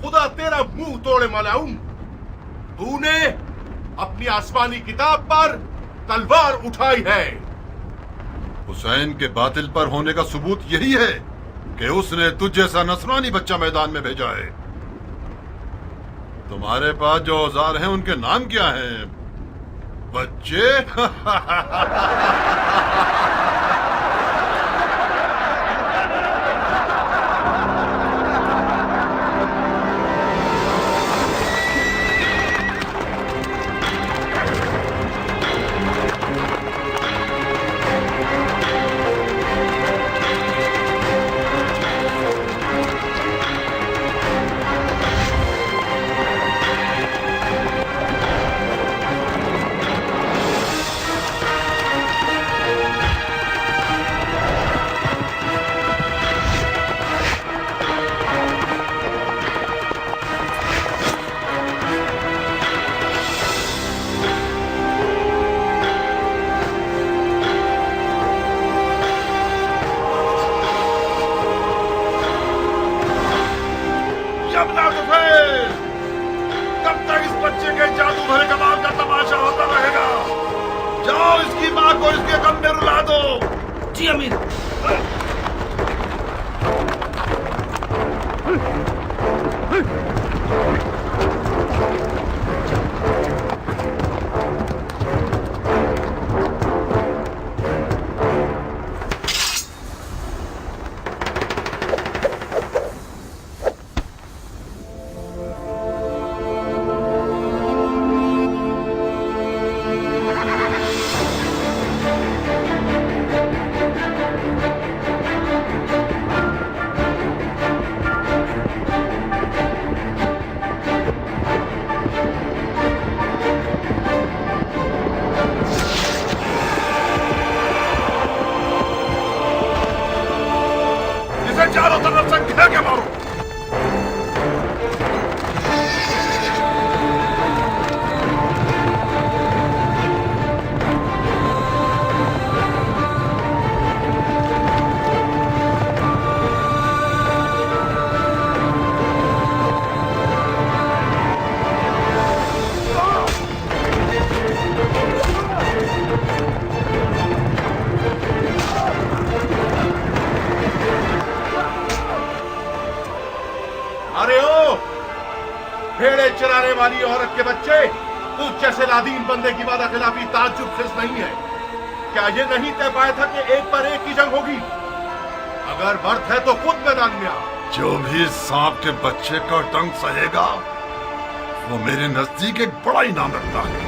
खुदा तेरा मुंह तोड़े मलाउम, तूने अपनी आसमानी किताब पर तलवार उठाई है। हुसैन के बातिल पर होने का सबूत यही है कि उसने तुझ जैसा नसरानी बच्चा मैदान में भेजा है। तुम्हारे पास जो औजार हैं उनके नाम क्या हैं बच्चे? कब तक इस बच्चे के जादू भरे कमाल का तमाशा होता रहेगा? जाओ इसकी माँ को इसके गम में रुला दो। जी अमीर। चारों तरफ से घेर के मारो। भेड़े चराने वाली औरत के बच्चे, उस जैसे लादीन बंदे की वादा खिलाफी ताज्जुब खिस नहीं है। क्या ये नहीं तय पाया था कि एक पर एक की जंग होगी? अगर मर्द है तो खुद मैदान में आ। जो भी सांप के बच्चे का डंक सहेगा वो मेरे नजदीक एक बड़ा इनाम रखता है।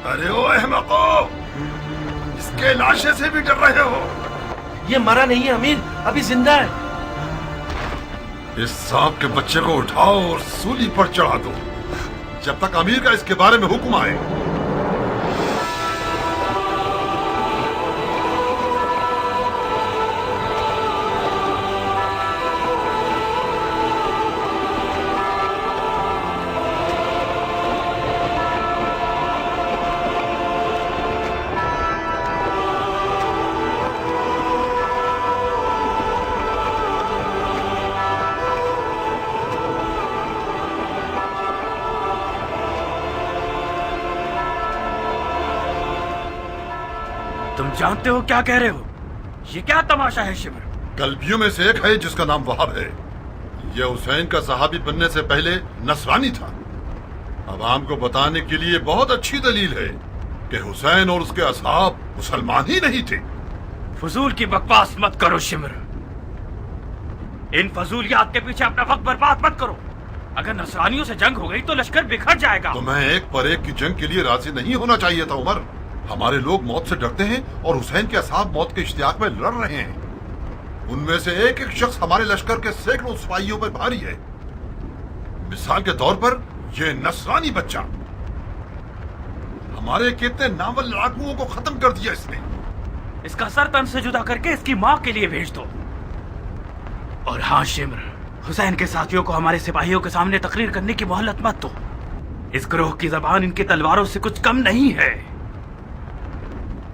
अरे ओ अहमको, इसके लाशे से भी डर रहे हो? ये मरा नहीं है अमीर, अभी जिंदा है। इस सांप के बच्चे को उठाओ और सूली पर चढ़ा दो, जब तक अमीर का इसके बारे में हुक्म आए। तुम जानते हो क्या कह रहे हो? ये क्या तमाशा है शिमर? कल्बियों में से एक है जिसका नाम वहाब है। यह हुसैन का सहाबी बनने से पहले नसरानी था। अवाम को बताने के लिए बहुत अच्छी दलील है कि हुसैन और उसके असहाब मुसलमान ही नहीं थे। फजूल की बकवास मत करो शिमर। इन फजूलियात के पीछे अपना वक्त बर्बाद मत करो। अगर नसरानियों से जंग हो गई तो लश्कर बिखर जाएगा। तुम्हें एक पर एक की जंग के लिए राजी नहीं होना चाहिए था उमर। हमारे लोग मौत से डरते हैं और हुसैन के असहाब मौत के इश्तियाक में लड़ रहे हैं। उनमें से एक एक शख्स हमारे लश्कर के सैकड़ों सिपाहियों पर भारी है। मिसाल के तौर पर यह नसरानी बच्चा हमारे कितने नावल लड़ाकुओं को खत्म कर दिया इसने। इसका सर तन से जुदा करके इसकी माँ के लिए भेज दो। और हाँ शिमर, हुसैन के साथियों को हमारे सिपाहियों के सामने तकरीर करने की मोहलत मत दो। इस ग्रोह की जबान इनकी तलवारों से कुछ कम नहीं है।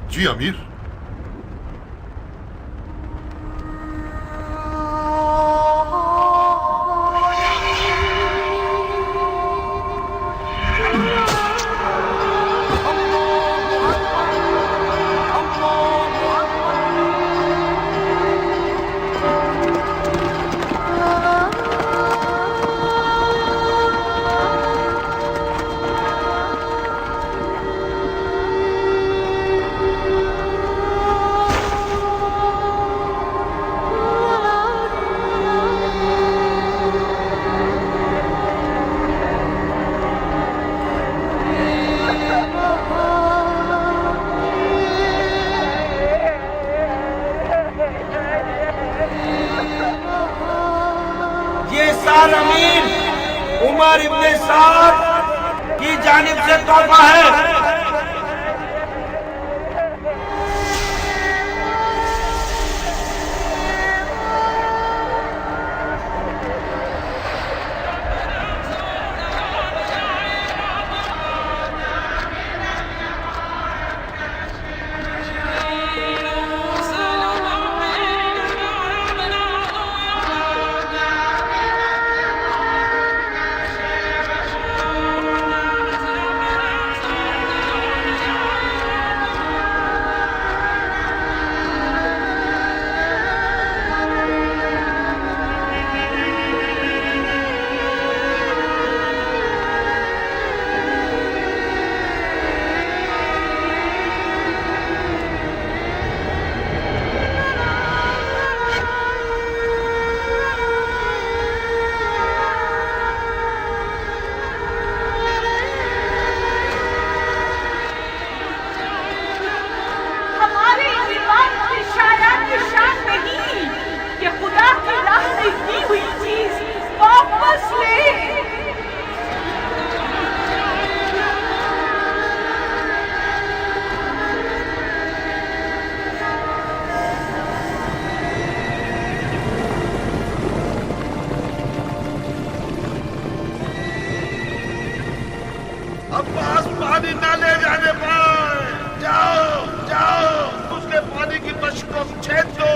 जी अमीर। उमर इब्ने साद की जानिब से तोहफा है। अब्बास पानी ना ले जाने पाए। जाओ जाओ, उसके पानी की बश को छेद दो।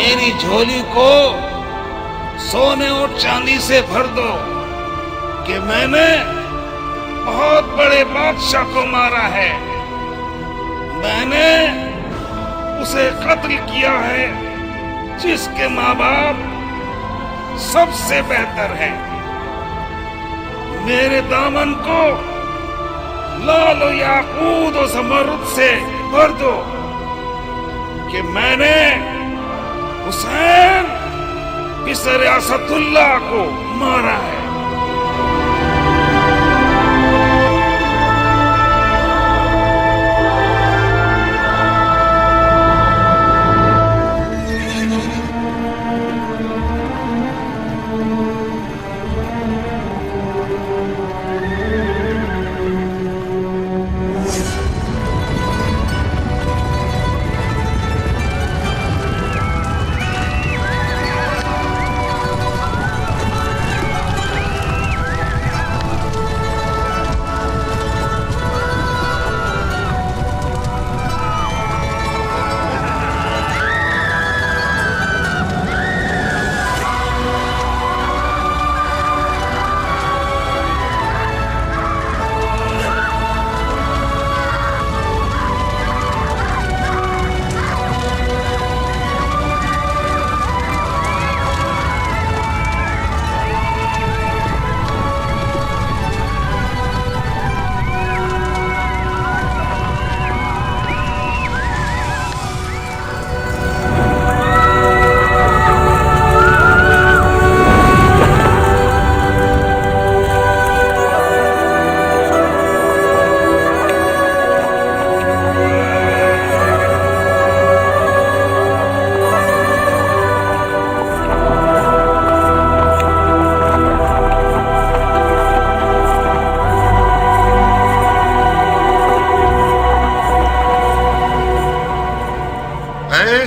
मेरी झोली को सोने और चांदी से भर दो कि मैंने बहुत बड़े बादशाह को मारा है। मैंने उसे कत्ल किया है जिसके माँ बाप सबसे बेहतर हैं। मेरे दामन को लाल और याकूत और ज़मरुद से भर दो कि मैंने हुसैन बिसर असदुल्लाह को मारा है।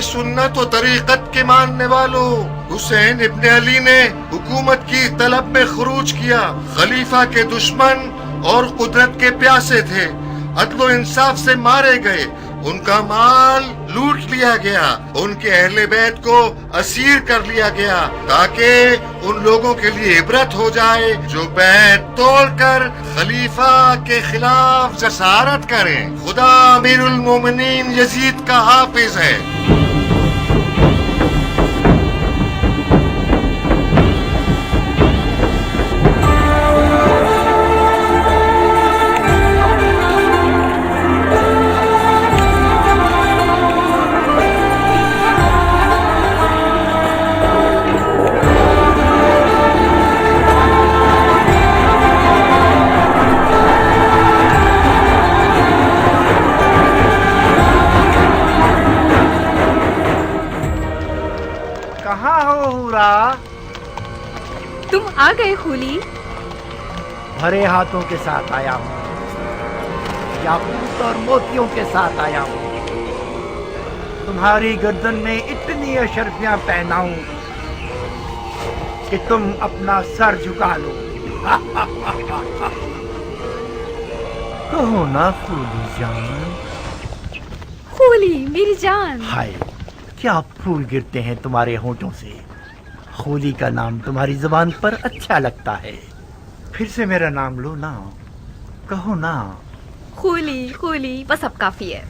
सुन्नत और तरीकत के मानने वालों, हुसैन इब्न अली ने हुकूमत की तलब में खरूज किया। खलीफा के दुश्मन और कुदरत के प्यासे थे, अदलो इंसाफ से मारे गए, उनका माल लूट लिया गया, उनके अहले बैत को असीर कर लिया गया ताकि उन लोगों के लिए इबरत हो जाए जो बैत तोड़कर खलीफा के खिलाफ जसारत करें। खुदा अमीरुल मोमिनीन यजीद का हाफिज है। तुम आ गए खूली? भरे हाथों के साथ आया हूँ, याकूत और मोतियों के साथ आया हूँ। तुम्हारी गर्दन में इतनी अशर्फियां पहनाऊं कि तुम अपना सर झुका लो। कहो ना खूली जान। खूली मेरी जान। हाय, क्या फूल गिरते हैं तुम्हारे होठों से। खूली का नाम तुम्हारी जुबान पर अच्छा लगता है। फिर से मेरा नाम लो ना, कहो ना। खूली खूली बस अब काफी है।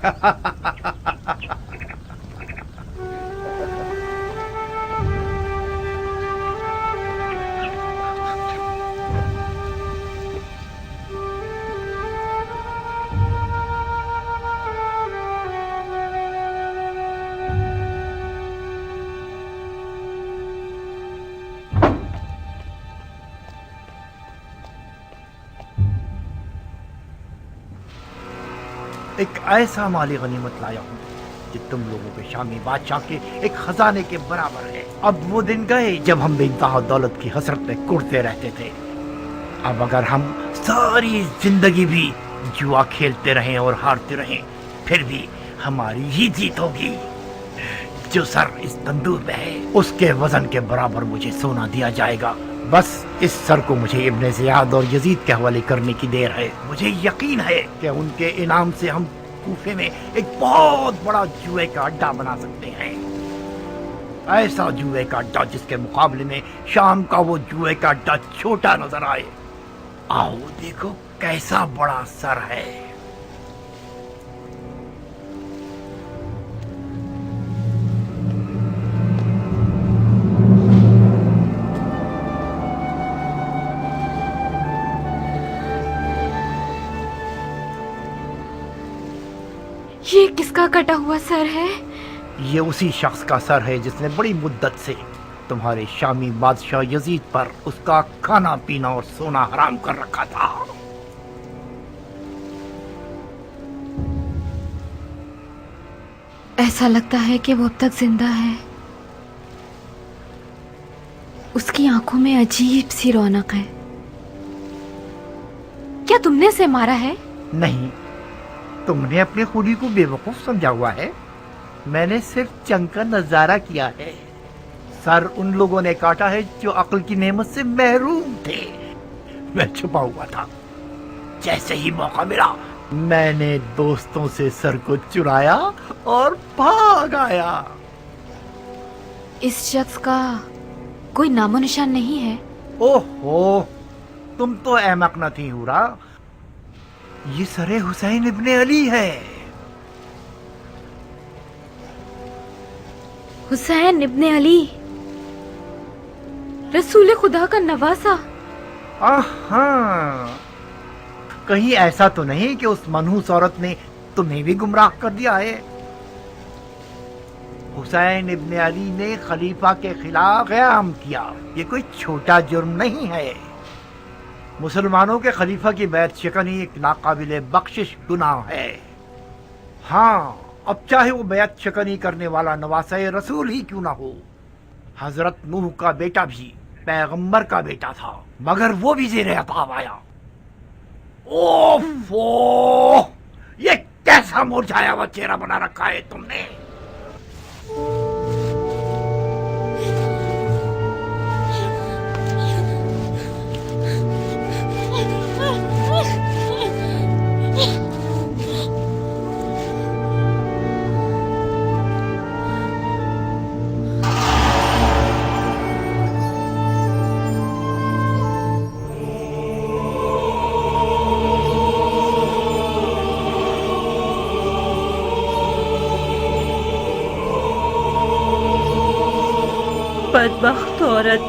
एक ऐसा माली गनीमत लाया हूँ कि तुम लोगों के शामी बादशाह के एक खजाने के बराबर है। अब वो दिन गए जब हम बेइंतहा दौलत की हसरत में कुड़ते रहते थे। अब अगर हम सारी जिंदगी भी जुआ खेलते रहें और हारते रहें, फिर भी हमारी ही जीत होगी। जो सर इस तंदूर में है उसके वजन के बराबर मुझे सोना दिया जाएगा। बस इस सर को मुझे इब्ने ज़ियाद और यजीद के हवाले करने की देर है। मुझे यकीन है कि उनके इनाम से हम कूफे में एक बहुत बड़ा जुए का अड्डा बना सकते हैं। ایسا جوئے کا اڈا جس کے مقابلے میں شام کا وہ جوئے کا اڈا چھوٹا نظر آئے. آؤ دیکھو کیسا بڑا سر ہے. یہ کس کا کٹا ہوا سر ہے؟ یہ اسی شخص کا سر ہے جس نے بڑی مدت سے تمہارے شامی بادشاہ یزید پر اس کا کھانا پینا اور سونا حرام کر رکھا تھا. ایسا لگتا ہے کہ وہ اب تک زندہ ہے. اس کی آنکھوں میں عجیب سی رونق ہے. کیا تم نے اسے مارا ہے؟ نہیں، تم نے اپنے خولی کو بے وقوف سمجھا ہوا ہے. میں نے صرف جنگ کا نظارہ کیا ہے. سر ان لوگوں نے کاٹا ہے جو عقل کی نعمت سے محروم تھے. میں چھپا ہوا تھا. جیسے ہی موقع ملا میں نے دوستوں سے سر کو چرایا اور بھاگ آیا. اس شخص کا کوئی نام و نشان نہیں ہے؟ اوہو، تم تو احمق نہ تھی ہورا. یہ سر حسین ابن علی ہے. حسین ابن علی، رسول خدا کا نواسا. ہاں، کہیں ایسا تو نہیں کہ اس منحوس عورت نے تمہیں بھی گمراہ کر دیا ہے؟ حسین ابن علی نے خلیفہ کے خلاف قیام کیا. یہ کوئی چھوٹا جرم نہیں ہے. مسلمانوں کے خلیفہ کی بیعت شکنی ایک ناقابل بخشش گناہ ہے. ہاں، اب چاہے وہ بیعت شکنی کرنے والا نواسہ رسول ہی کیوں نہ ہو. حضرت نوح کا بیٹا بھی پیغمبر کا بیٹا تھا، مگر وہ بھی زیر عذاب آیا. اوفو، یہ کیسا مرجھایا ہوا چہرہ بنا رکھا ہے تم نے. بدبخت عورت،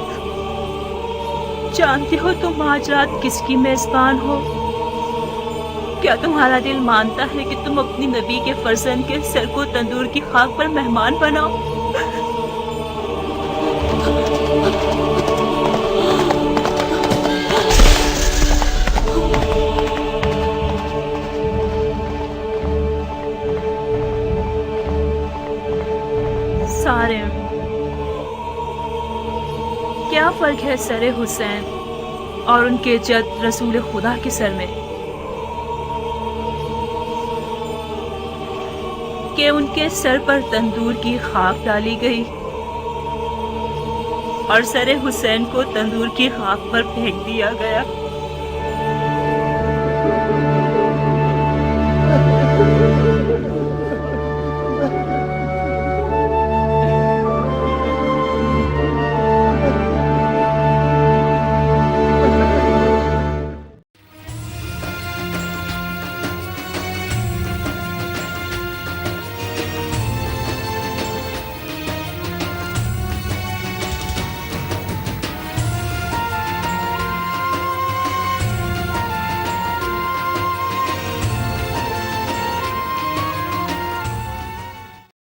جانتی ہو تم آج رات کس کی میزبان ہو؟ کیا تمہارا دل مانتا ہے کہ تم اپنی نبی کے فرزند کے سر کو تندور کی خاک پر مہمان بناؤ؟ سارم، کیا فرق ہے سر حسین اور ان کے جد رسول خدا کے سر میں کہ ان کے سر پر تندور کی خاک ڈالی گئی اور سر حسین کو تندور کی خاک پر پھینک دیا گیا.